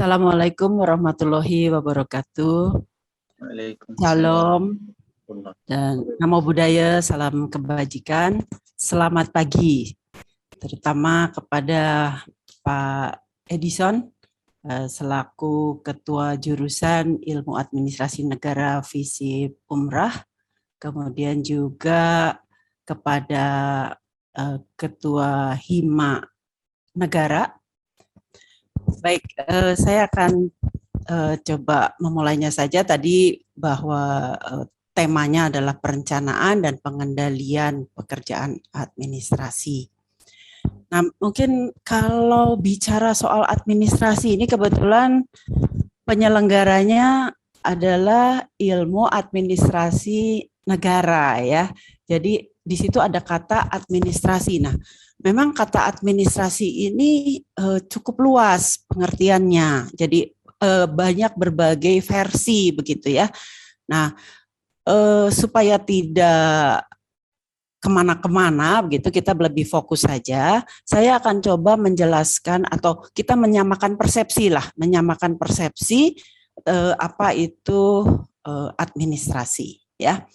Assalamualaikum warahmatullahi wabarakatuh. Waalaikumsalam. Shalom dan namo buddhaya, salam kebajikan. Selamat pagi, terutama kepada Pak Edison selaku Ketua Jurusan Ilmu Administrasi Negara FISIP Umrah, kemudian juga kepada Ketua Hima Negara. Baik, saya akan coba memulainya saja tadi bahwa temanya adalah perencanaan dan pengendalian pekerjaan administrasi. Nah, mungkin kalau bicara soal administrasi ini kebetulan penyelenggaranya adalah ilmu administrasi negara ya. Jadi di situ ada kata administrasi. Nah, memang kata administrasi ini cukup luas pengertiannya. Jadi banyak berbagai versi begitu ya. Nah, supaya tidak kemana-kemana begitu, kita lebih fokus saja. Saya akan coba menjelaskan atau kita menyamakan persepsi lah, menyamakan persepsi apa itu administrasi ya.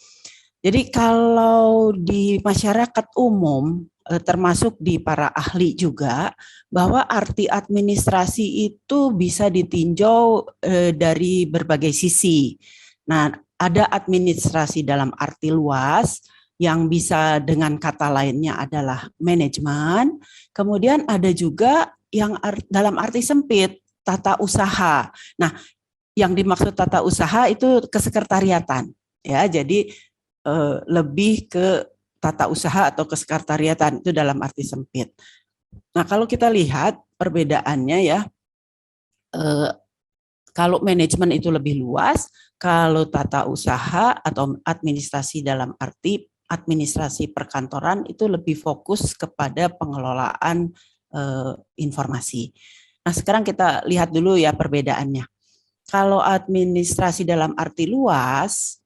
Jadi kalau di masyarakat umum termasuk di para ahli juga, bahwa arti administrasi itu bisa ditinjau dari berbagai sisi. Nah, ada administrasi dalam arti luas, yang bisa dengan kata lainnya adalah manajemen. Kemudian ada juga yang dalam arti sempit, tata usaha. Nah, yang dimaksud tata usaha itu kesekretariatan. Ya, jadi lebih ke tata usaha atau kesekretariatan itu dalam arti sempit. Nah, kalau kita lihat perbedaannya ya, kalau manajemen itu lebih luas, kalau tata usaha atau administrasi dalam arti administrasi perkantoran itu lebih fokus kepada pengelolaan informasi. Nah, sekarang kita lihat dulu ya perbedaannya. Kalau administrasi dalam arti luas,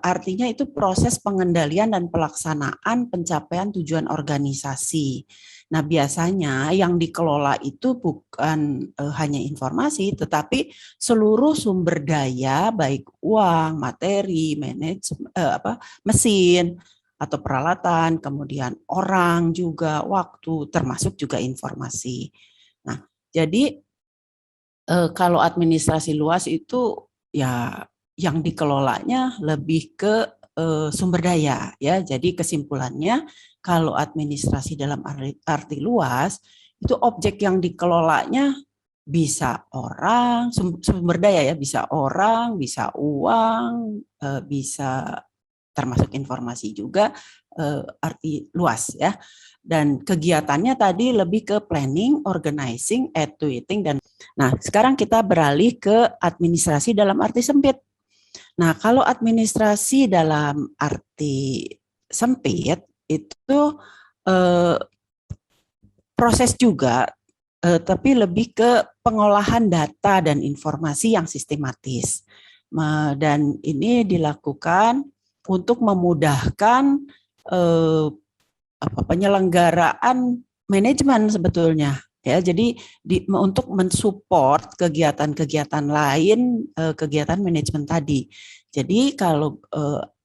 artinya itu proses pengendalian dan pelaksanaan pencapaian tujuan organisasi. Nah, biasanya yang dikelola itu bukan hanya informasi, tetapi seluruh sumber daya, baik uang, materi, manajemen, mesin, atau peralatan, kemudian orang juga, waktu, termasuk juga informasi. Nah, jadi kalau administrasi luas itu ya yang dikelolanya lebih ke sumber daya ya. Jadi kesimpulannya kalau administrasi dalam arti luas itu objek yang dikelolanya bisa orang, sumber daya ya, bisa orang, bisa uang, bisa termasuk informasi juga, arti luas ya. Dan kegiatannya tadi lebih ke planning, organizing, evaluating, dan nah sekarang kita beralih ke administrasi dalam arti sempit. Nah, kalau administrasi dalam arti sempit itu proses juga, tapi lebih ke pengolahan data dan informasi yang sistematis. Dan ini dilakukan untuk memudahkan penyelenggaraan manajemen sebetulnya. Ya, jadi untuk mensupport kegiatan-kegiatan lain, kegiatan manajemen tadi. Jadi kalau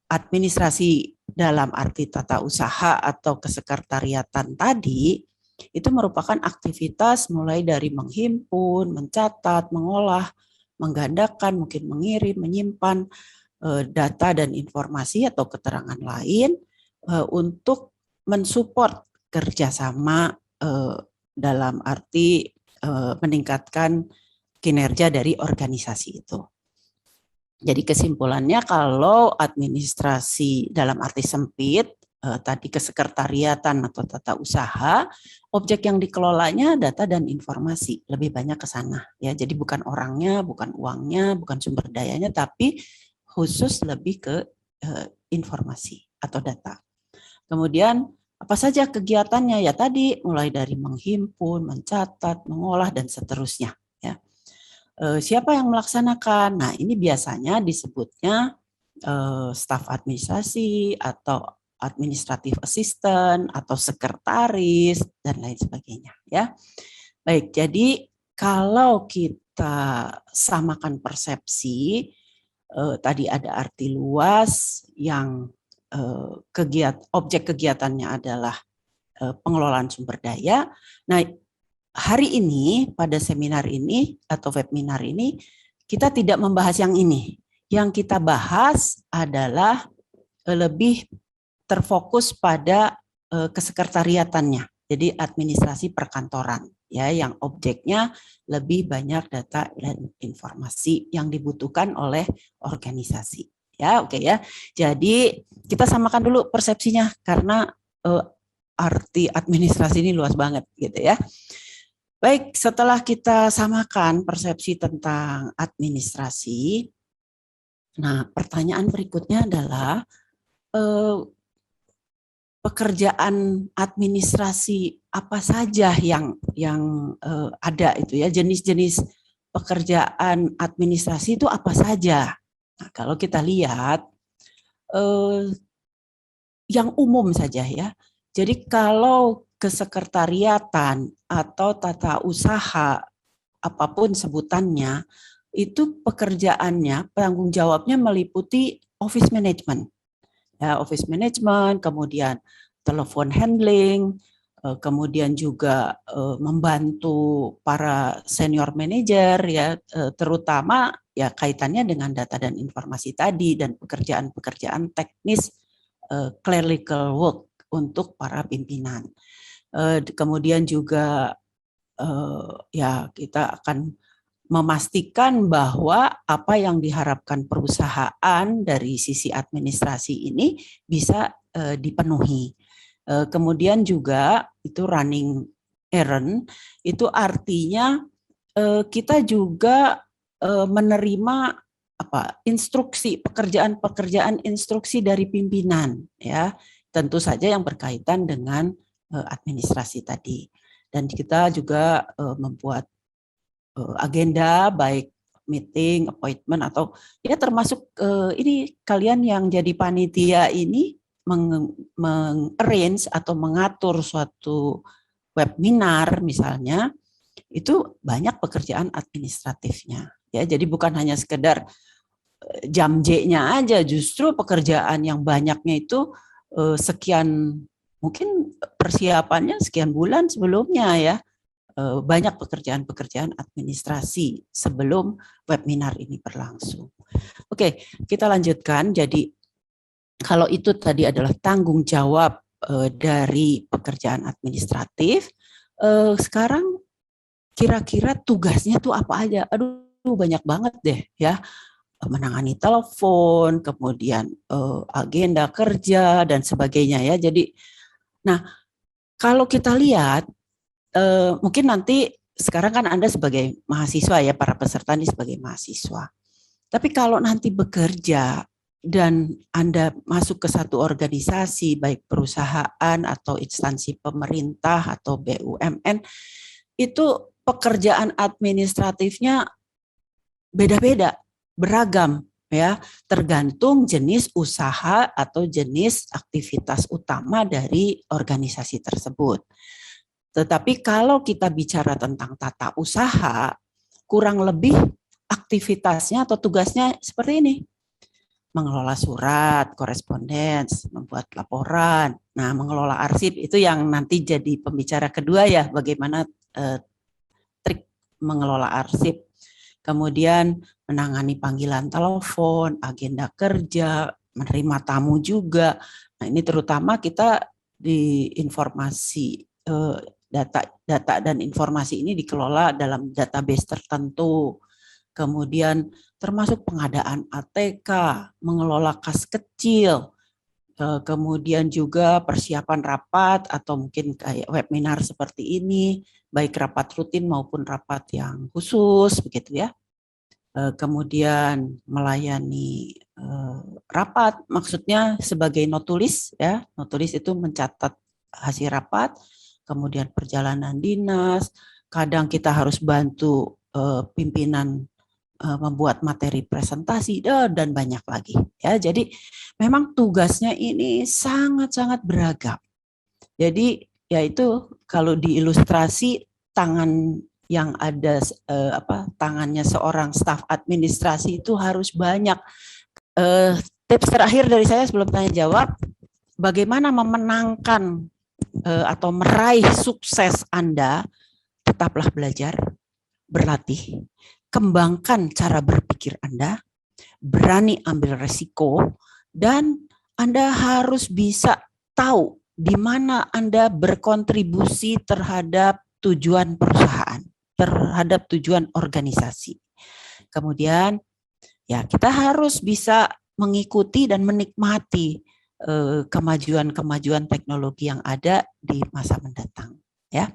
administrasi dalam arti tata usaha atau kesekretariatan tadi, itu merupakan aktivitas mulai dari menghimpun, mencatat, mengolah, menggandakan, mungkin mengirim, menyimpan data dan informasi atau keterangan lain untuk mensupport kerjasama dalam arti meningkatkan kinerja dari organisasi itu. Jadi kesimpulannya kalau administrasi dalam arti sempit, tadi kesekretariatan atau tata usaha, objek yang dikelolanya data dan informasi, lebih banyak ke sana. Ya, jadi bukan orangnya, bukan uangnya, bukan sumber dayanya, tapi khusus lebih ke informasi atau data. Kemudian apa saja kegiatannya? Ya tadi mulai dari menghimpun, mencatat, mengolah, dan seterusnya. Ya. Siapa yang melaksanakan? Nah, ini biasanya disebutnya staf administrasi atau administrative assistant atau sekretaris dan lain sebagainya. Ya, baik. Jadi kalau kita kita samakan persepsi, tadi ada arti luas yang objek kegiatannya adalah pengelolaan sumber daya. Nah, hari ini pada seminar ini atau webinar ini kita tidak membahas yang ini. Yang kita bahas adalah lebih terfokus pada kesekretariatannya. Jadi administrasi perkantoran ya, yang objeknya lebih banyak data dan informasi yang dibutuhkan oleh organisasi. Ya, oke ya. Jadi kita samakan dulu persepsinya karena arti administrasi ini luas banget gitu ya. Baik, setelah kita samakan persepsi tentang administrasi, nah pertanyaan berikutnya adalah pekerjaan administrasi apa saja yang ada itu ya, jenis-jenis pekerjaan administrasi itu apa saja. Nah, kalau kita lihat yang umum saja ya. Jadi kalau kesekretariatan atau tata usaha apapun sebutannya, itu pekerjaannya, tanggung jawabnya meliputi office management. Ya, office management, kemudian telepon handling, kemudian juga membantu para senior manager ya, terutama ya kaitannya dengan data dan informasi tadi dan pekerjaan-pekerjaan teknis clerical work untuk para pimpinan. Kemudian juga ya kita akan memastikan bahwa apa yang diharapkan perusahaan dari sisi administrasi ini bisa dipenuhi. Kemudian juga itu running errand, itu artinya kita juga menerima instruksi, pekerjaan instruksi dari pimpinan ya, tentu saja yang berkaitan dengan administrasi tadi. Dan kita juga membuat agenda baik meeting, appointment atau ya termasuk ini kalian yang jadi panitia ini arrange atau mengatur suatu webinar misalnya, itu banyak pekerjaan administratifnya ya. Jadi bukan hanya sekedar jam J-nya aja, justru pekerjaan yang banyaknya itu sekian, mungkin persiapannya sekian bulan sebelumnya ya. Banyak pekerjaan-pekerjaan administrasi sebelum webinar ini berlangsung. Oke, kita lanjutkan. Jadi kalau itu tadi adalah tanggung jawab dari pekerjaan administratif, sekarang kira-kira tugasnya tuh apa aja? Aduh, banyak banget deh ya. Menangani telepon, kemudian agenda kerja dan sebagainya ya. Jadi, nah kalau kita lihat mungkin nanti sekarang kan Anda sebagai mahasiswa ya, para peserta ini sebagai mahasiswa. Tapi kalau nanti bekerja dan Anda masuk ke satu organisasi, baik perusahaan atau instansi pemerintah atau BUMN, itu pekerjaan administratifnya beda-beda, beragam ya, tergantung jenis usaha atau jenis aktivitas utama dari organisasi tersebut. Tetapi kalau kita bicara tentang tata usaha, kurang lebih aktivitasnya atau tugasnya seperti ini. Mengelola surat, korespondens, membuat laporan. Nah, mengelola arsip itu yang nanti jadi pembicara kedua ya, bagaimana trik mengelola arsip. Kemudian menangani panggilan telepon, agenda kerja, menerima tamu juga. Nah, ini terutama kita di informasi data dan informasi ini dikelola dalam database tertentu. Kemudian termasuk pengadaan ATK, mengelola kas kecil, kemudian juga persiapan rapat atau mungkin kayak webinar seperti ini, baik rapat rutin maupun rapat yang khusus begitu ya. Kemudian melayani rapat, maksudnya sebagai notulis ya. Notulis itu mencatat hasil rapat. Kemudian perjalanan dinas, kadang kita harus bantu pimpinan membuat materi presentasi dan banyak lagi ya. Jadi memang tugasnya ini sangat-sangat beragam. Jadi yaitu kalau diilustrasi tangan yang ada tangannya seorang staf administrasi itu harus banyak. Tips terakhir dari saya sebelum tanya jawab, bagaimana memenangkan atau meraih sukses Anda, tetaplah belajar, berlatih, kembangkan cara berpikir Anda, berani ambil resiko, dan Anda harus bisa tahu di mana Anda berkontribusi terhadap tujuan perusahaan, terhadap tujuan organisasi. Kemudian ya kita harus bisa mengikuti dan menikmati kemajuan-kemajuan teknologi yang ada di masa mendatang. Ya,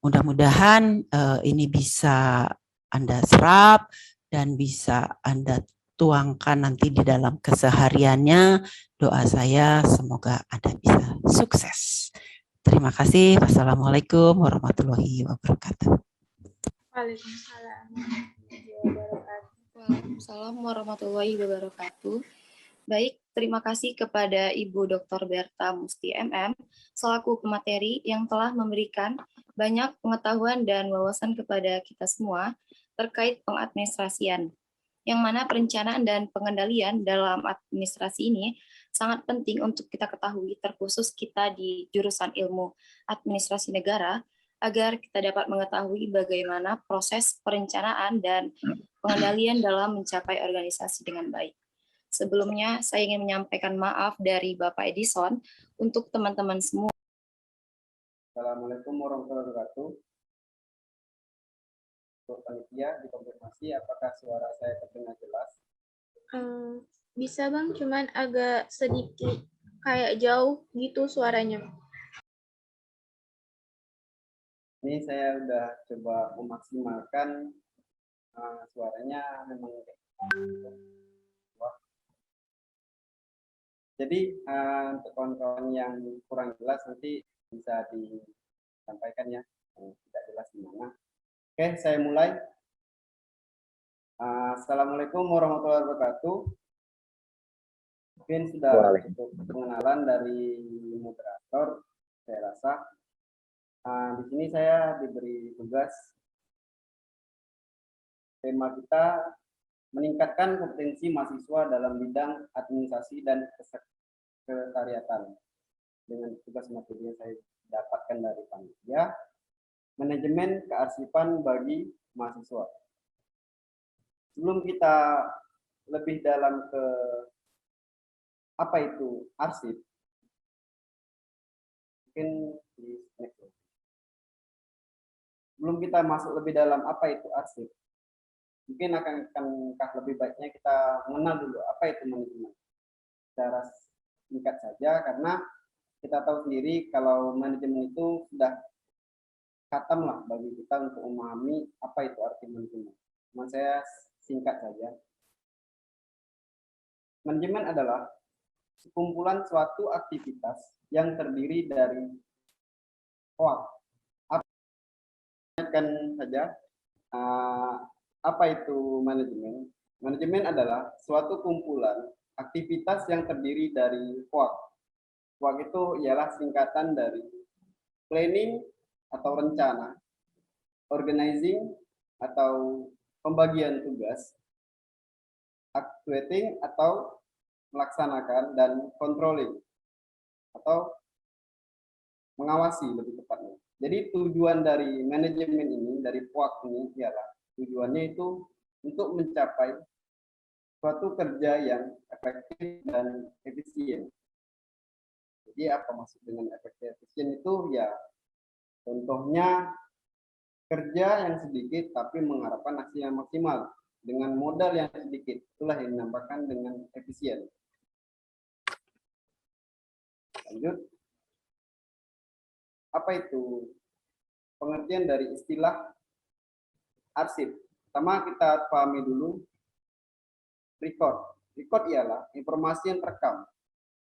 mudah-mudahan ini bisa Anda serap dan bisa Anda tuangkan nanti di dalam kesehariannya. Doa saya semoga Anda bisa sukses. Terima kasih. Wassalamualaikum warahmatullahi wabarakatuh. Waalaikumsalam warahmatullahi wabarakatuh. Baik, terima kasih kepada Ibu Dr. Berta Musti MM selaku pemateri yang telah memberikan banyak pengetahuan dan wawasan kepada kita semua terkait pengadministrasian, yang mana perencanaan dan pengendalian dalam administrasi ini sangat penting untuk kita ketahui, terkhusus kita di jurusan ilmu administrasi negara, agar kita dapat mengetahui bagaimana proses perencanaan dan pengendalian dalam mencapai organisasi dengan baik. Sebelumnya, saya ingin menyampaikan maaf dari Bapak Edison untuk teman-teman semua. Assalamualaikum warahmatullahi wabarakatuh. Untuk panitia dikonfirmasi apakah suara saya terdengar jelas? Bisa Bang, cuman agak sedikit kayak jauh gitu suaranya. Ini saya udah coba memaksimalkan suaranya memang. Jadi untuk kawan-kawan yang kurang jelas nanti bisa disampaikan ya, tidak jelas di mana. Oke, saya mulai. Assalamualaikum warahmatullahi wabarakatuh. Mungkin sudah cukup pengenalan dari moderator, saya rasa. Di sini saya diberi tugas. Tema kita meningkatkan kompetensi mahasiswa dalam bidang administrasi dan kesekretariatan. Dengan tugas materi yang saya dapatkan dari panitia, manajemen kearsipan bagi mahasiswa. Sebelum kita lebih dalam ke apa itu arsip, mungkin di next. Sebelum kita masuk lebih dalam apa itu arsip, mungkin akankah lebih baiknya kita mengenal dulu apa itu manajemen. Secara singkat saja, karena kita tahu sendiri kalau manajemen itu sudah khatam lah bagi kita untuk memahami apa itu arti manajemen. Cuma saya singkat saja. Manajemen adalah sekumpulan suatu aktivitas yang terdiri dari apa itu manajemen? Manajemen adalah suatu kumpulan aktivitas yang terdiri dari POAK. POAK itu ialah singkatan dari planning atau rencana, organizing atau pembagian tugas, actuating atau melaksanakan, dan controlling atau mengawasi lebih tepatnya. Jadi tujuan dari manajemen ini, dari POAK ini ialah tujuannya itu untuk mencapai suatu kerja yang efektif dan efisien. Jadi apa maksud dengan efektif efisien itu ya, contohnya kerja yang sedikit tapi mengharapkan hasil yang maksimal dengan modal yang sedikit, itulah yang dinamakan dengan efisien. Lanjut, apa itu pengertian dari istilah arsip? Pertama kita pahami dulu record. Record ialah informasi yang terekam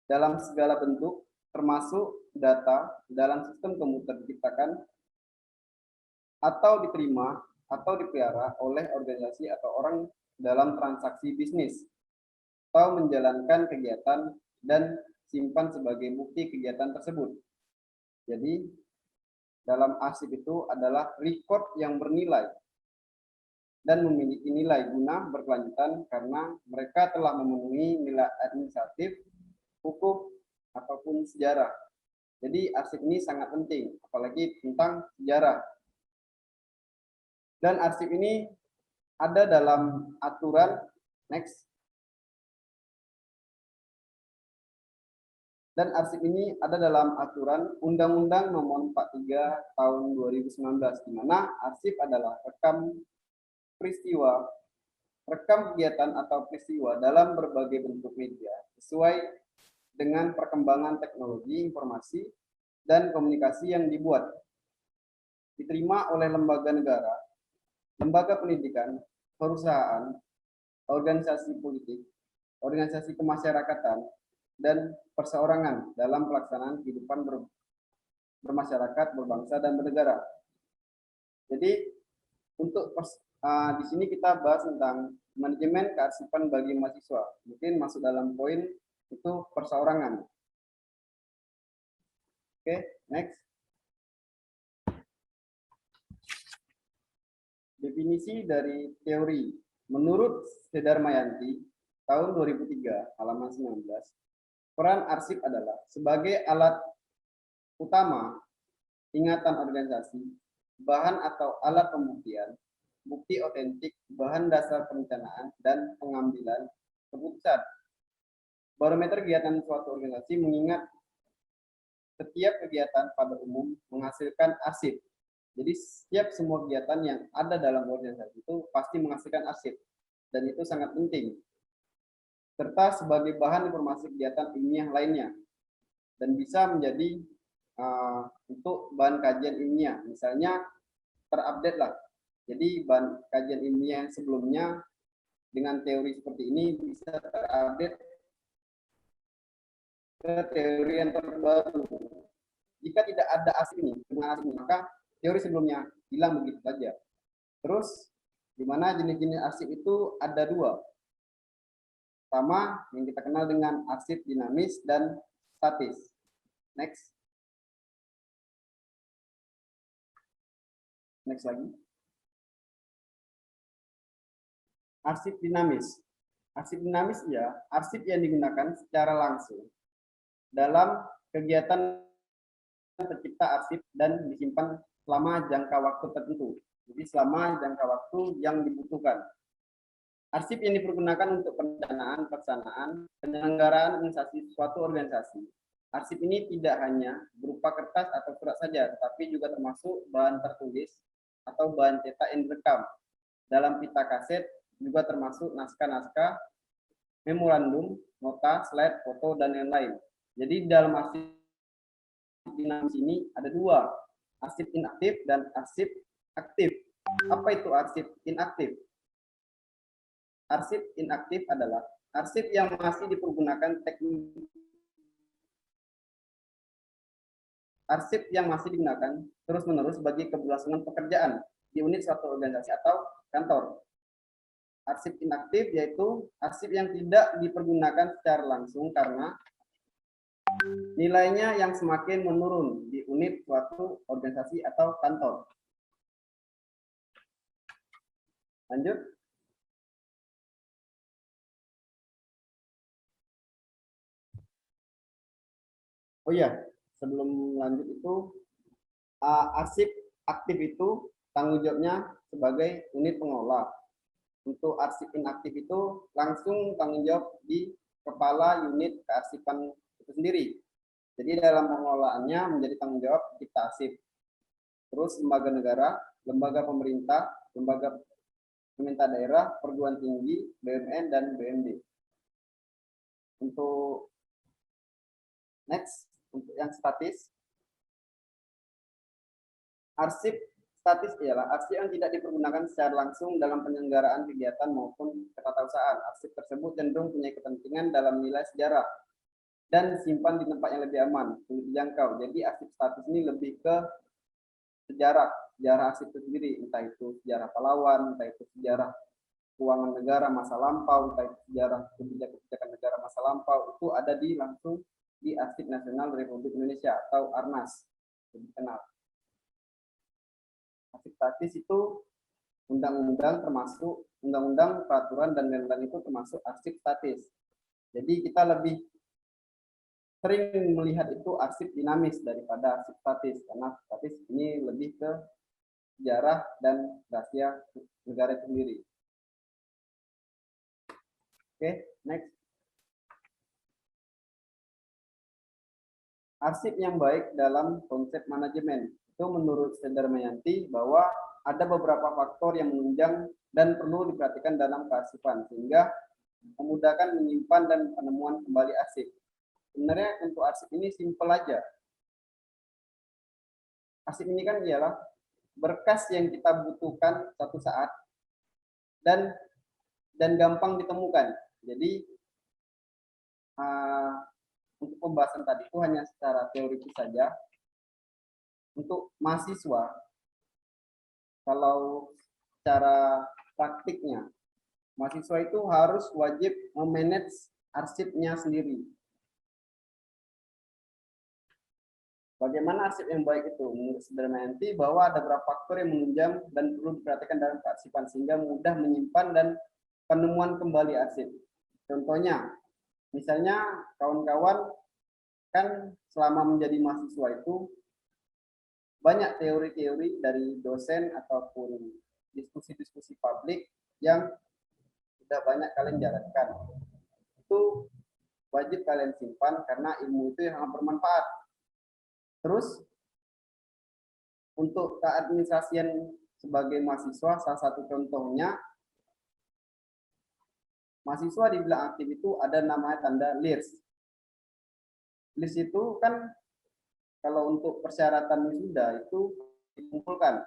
dalam segala bentuk, termasuk data dalam sistem komputer diciptakan atau diterima atau dipelihara oleh organisasi atau orang dalam transaksi bisnis atau menjalankan kegiatan dan simpan sebagai bukti kegiatan tersebut. Jadi dalam arsip itu adalah record yang bernilai dan memiliki nilai guna berkelanjutan karena mereka telah memenuhi nilai administratif, hukum, ataupun sejarah. Jadi arsip ini sangat penting, apalagi tentang sejarah. Dan arsip ini ada dalam aturan, next. Dan arsip ini ada dalam aturan Undang-Undang Nomor 43 Tahun 2019, di mana arsip adalah rekam peristiwa, rekam kegiatan atau peristiwa dalam berbagai bentuk media sesuai dengan perkembangan teknologi informasi dan komunikasi yang dibuat, diterima oleh lembaga negara, lembaga pendidikan, perusahaan, organisasi politik, organisasi kemasyarakatan, dan perseorangan dalam pelaksanaan kehidupan bermasyarakat, berbangsa, dan bernegara. Jadi untuk di sini kita bahas tentang manajemen kearsipan bagi mahasiswa. Mungkin masuk dalam poin itu perseorangan. Oke, next. Definisi dari teori. Menurut Sedarmayanti, tahun 2003, halaman 19, peran arsip adalah sebagai alat utama ingatan organisasi, bahan atau alat pembuktian, bukti otentik, bahan dasar perencanaan, dan pengambilan keputusan. Barometer kegiatan suatu organisasi mengingat setiap kegiatan pada umum menghasilkan arsip. Jadi setiap semua kegiatan yang ada dalam organisasi itu pasti menghasilkan arsip, dan itu sangat penting. Serta sebagai bahan informasi kegiatan ilmiah lainnya, dan bisa menjadi untuk bahan kajian ilmiah, misalnya terupdate lah. Jadi bahan kajian ilmiah yang sebelumnya dengan teori seperti ini bisa terupdate ke teori yang terbaru. Jika tidak ada arsip ini, maka teori sebelumnya hilang begitu saja. Terus, di mana jenis-jenis arsip itu ada dua. Pertama, yang kita kenal dengan arsip dinamis dan statis. Next. Next lagi. Arsip dinamis. Arsip dinamis ya, arsip yang digunakan secara langsung dalam kegiatan tercipta arsip dan disimpan selama jangka waktu tertentu. Jadi selama jangka waktu yang dibutuhkan. Arsip yang dipergunakan untuk perencanaan, pelaksanaan, penyelenggaraan organisasi suatu organisasi. Arsip ini tidak hanya berupa kertas atau surat saja, tetapi juga termasuk bahan tertulis atau bahan cetak yang direkam. Dalam pita kaset juga termasuk naskah-naskah, memorandum, nota, slide, foto, dan lain-lain. Jadi dalam arsip dinamis ini ada dua, arsip inaktif dan arsip aktif. Apa itu arsip inaktif? Arsip inaktif adalah arsip yang masih dipergunakan teknik. Arsip yang masih digunakan terus-menerus bagi keberlangsungan pekerjaan di unit suatu organisasi atau kantor. Arsip inaktif yaitu arsip yang tidak dipergunakan secara langsung karena nilainya yang semakin menurun di unit suatu organisasi atau kantor. Lanjut. Oh iya, sebelum lanjut itu arsip aktif itu tanggung jawabnya sebagai unit pengelola. Untuk arsip inaktif itu langsung tanggung jawab di kepala unit kearsipan itu sendiri. Jadi dalam pengelolaannya menjadi tanggung jawab pencipta arsip. Terus lembaga negara, lembaga pemerintah, lembaga pemerintah daerah, perguruan tinggi, BUMN, dan BUMD. Untuk next, untuk yang statis, arsip statis ialah arsip yang tidak dipergunakan secara langsung dalam penyelenggaraan kegiatan maupun ketatausaan. Arsip tersebut cenderung punya kepentingan dalam nilai sejarah dan disimpan di tempat yang lebih aman, sulit dijangkau. Jadi arsip statis ini lebih ke sejarah arsip itu sendiri, entah itu sejarah pahlawan, entah itu sejarah keuangan negara masa lampau, entah itu sejarah kebijakan negara masa lampau, itu ada di langsung di Arsip Nasional Republik Indonesia atau ARNAS, lebih kenal. Arsip statis itu undang-undang termasuk undang-undang, peraturan, dan lain-lain itu termasuk arsip statis. Jadi kita lebih sering melihat itu arsip dinamis daripada arsip statis, karena statis ini lebih ke sejarah dan rahasia negara itu sendiri. Oke, next. Arsip yang baik dalam konsep manajemen. Itu menurut Darmayanti bahwa ada beberapa faktor yang menunjang dan perlu diperhatikan dalam kearsipan, sehingga memudahkan menyimpan dan penemuan kembali arsip. Sebenarnya untuk arsip ini simpel aja. Arsip ini kan ialah berkas yang kita butuhkan suatu saat dan gampang ditemukan. Jadi untuk pembahasan tadi itu hanya secara teoritis saja. Untuk mahasiswa, kalau cara praktiknya, mahasiswa itu harus wajib memanage arsipnya sendiri. Bagaimana arsip yang baik itu? Menurut Darmayanti bahwa ada beberapa faktor yang menunjang dan perlu diperhatikan dalam kearsipan sehingga mudah menyimpan dan penemuan kembali arsip. Contohnya, misalnya kawan-kawan kan selama menjadi mahasiswa itu banyak teori-teori dari dosen ataupun diskusi-diskusi publik yang sudah banyak kalian jalankan. Itu wajib kalian simpan karena ilmu itu yang sangat bermanfaat. Terus untuk keadministrasian sebagai mahasiswa, salah satu contohnya mahasiswa dibilang aktif itu ada namanya tanda LIRS. LIRS itu kan kalau untuk persyaratan wisuda itu dikumpulkan.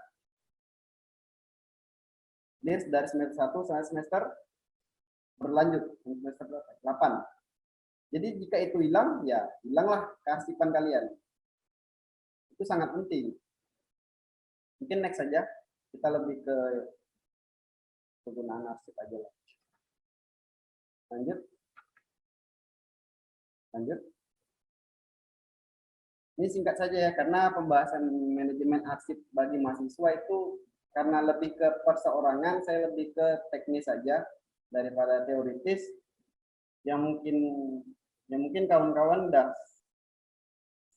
LIRS dari semester 1 sampai semester berlanjut semester 8. Jadi jika itu hilang, ya hilanglah kearsipan kalian. Itu sangat penting. Mungkin next saja, kita lebih ke penggunaan arsip aja lah. Lanjut. Ini singkat saja ya, karena pembahasan manajemen arsip bagi mahasiswa itu karena lebih ke perseorangan, saya lebih ke teknis saja daripada teoritis. Yang mungkin kawan-kawan udah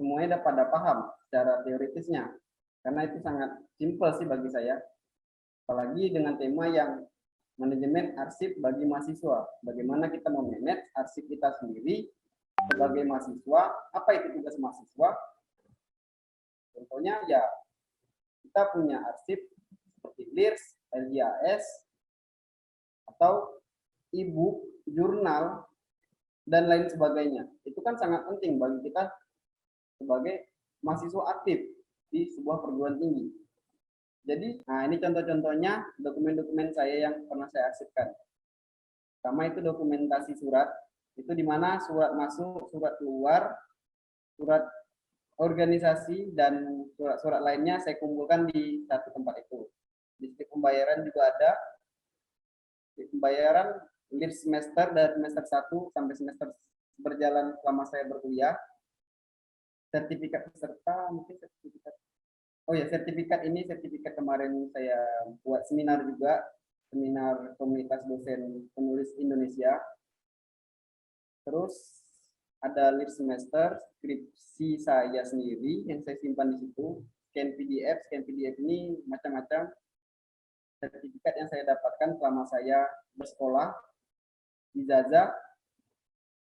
semuanya udah pada paham secara teoritisnya, karena itu sangat simpel sih bagi saya. Apalagi dengan tema yang manajemen arsip bagi mahasiswa, bagaimana kita memanage arsip kita sendiri sebagai mahasiswa. Apa itu tugas mahasiswa? Contohnya ya kita punya arsip seperti LIRS, LJAS, atau e-book, jurnal, dan lain sebagainya. Itu kan sangat penting bagi kita sebagai mahasiswa aktif di sebuah perguruan tinggi. Jadi, nah ini contoh-contohnya dokumen-dokumen saya yang pernah saya arsipkan. Pertama itu dokumentasi surat, itu di mana surat masuk, surat keluar, surat organisasi, dan surat-surat lainnya saya kumpulkan di satu tempat itu. Di pembayaran juga ada. Di pembayaran LIRS semester dari semester 1 sampai semester berjalan selama saya berkuliah. Sertifikat peserta, mungkin sertifikat. Oh ya, sertifikat ini sertifikat kemarin saya buat seminar juga, seminar komunitas dosen penulis Indonesia. Terus ada LIRS semester, skripsi saya sendiri yang saya simpan di situ, scan PDF ini macam-macam sertifikat yang saya dapatkan selama saya bersekolah, ijazah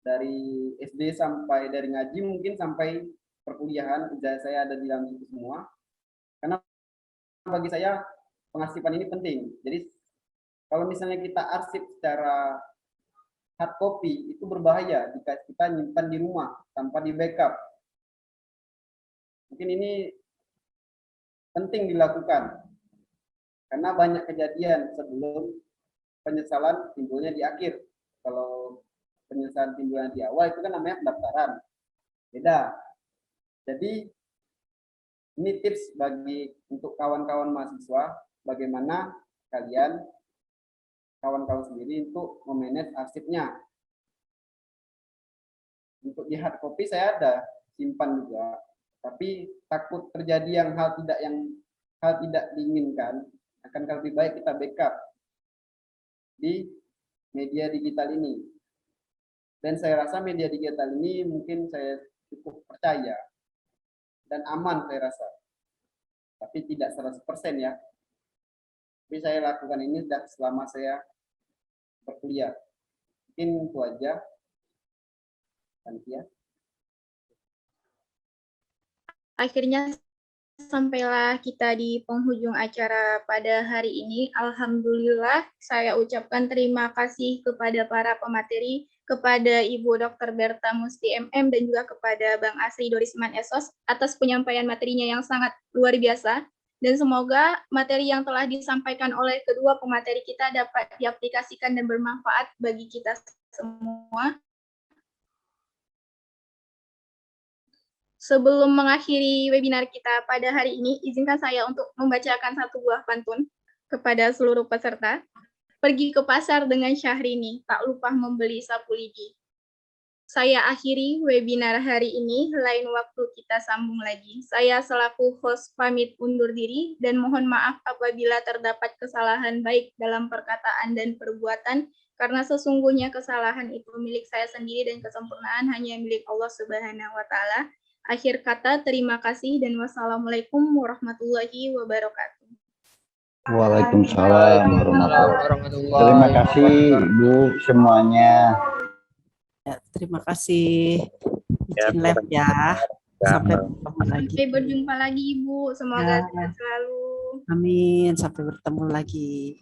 dari SD sampai dari ngaji mungkin sampai perkuliahan, ijazah saya ada di dalam situ semua. Karena bagi saya pengarsipan ini penting. Jadi kalau misalnya kita arsip secara hard copy itu berbahaya jika kita nyimpan di rumah tanpa di backup. Mungkin ini penting dilakukan karena banyak kejadian sebelum penyesalan timbulnya di akhir. Kalau penyesalan timbulnya di awal itu kan namanya pendaftaran. Beda. Jadi ini tips bagi untuk kawan-kawan mahasiswa, bagaimana kalian, kawan-kawan sendiri untuk memanage arsipnya. Untuk di hard copy saya ada simpan juga, tapi takut terjadi hal tidak yang hal tidak diinginkan, akan lebih baik kita backup di media digital ini. Dan saya rasa media digital ini mungkin saya cukup percaya dan aman saya rasa. Tapi tidak 100% ya. Tapi saya lakukan ini sudah selama saya berkuliah. Mungkin itu aja. Nanti ya. Akhirnya sampailah kita di penghujung acara pada hari ini. Alhamdulillah, saya ucapkan terima kasih kepada para pemateri, kepada Ibu Dr. Berta Musti MM, dan juga kepada Bang Asri Dorisman Esos atas penyampaian materinya yang sangat luar biasa. Dan semoga materi yang telah disampaikan oleh kedua pemateri kita dapat diaplikasikan dan bermanfaat bagi kita semua. Sebelum mengakhiri webinar kita pada hari ini, izinkan saya untuk membacakan satu buah pantun kepada seluruh peserta. Pergi ke pasar dengan Syahrini, tak lupa membeli sapu lidi. Saya akhiri webinar hari ini, lain waktu kita sambung lagi. Saya selaku host pamit undur diri dan mohon maaf apabila terdapat kesalahan baik dalam perkataan dan perbuatan, karena sesungguhnya kesalahan itu milik saya sendiri dan kesempurnaan hanya milik Allah Subhanahu wa Ta'ala. Akhir kata, terima kasih dan wassalamualaikum warahmatullahi wabarakatuh. Waalaikumsalam warahmatullahi wabarakatuh. Terima kasih Ibu semuanya. Ya, terima kasih izin live ya. Sampai bertemu lagi. Sampai berjumpa lagi Ibu. Semoga sehat selalu. Amin. Sampai bertemu lagi.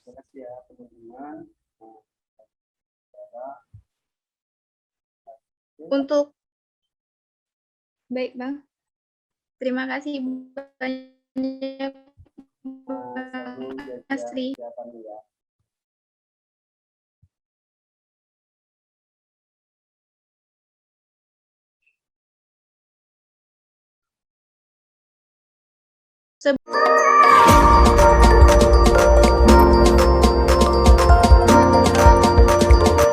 Terima kasih ya teman-teman. Untuk baik Bang. Terima kasih banyak Asri. Sebelum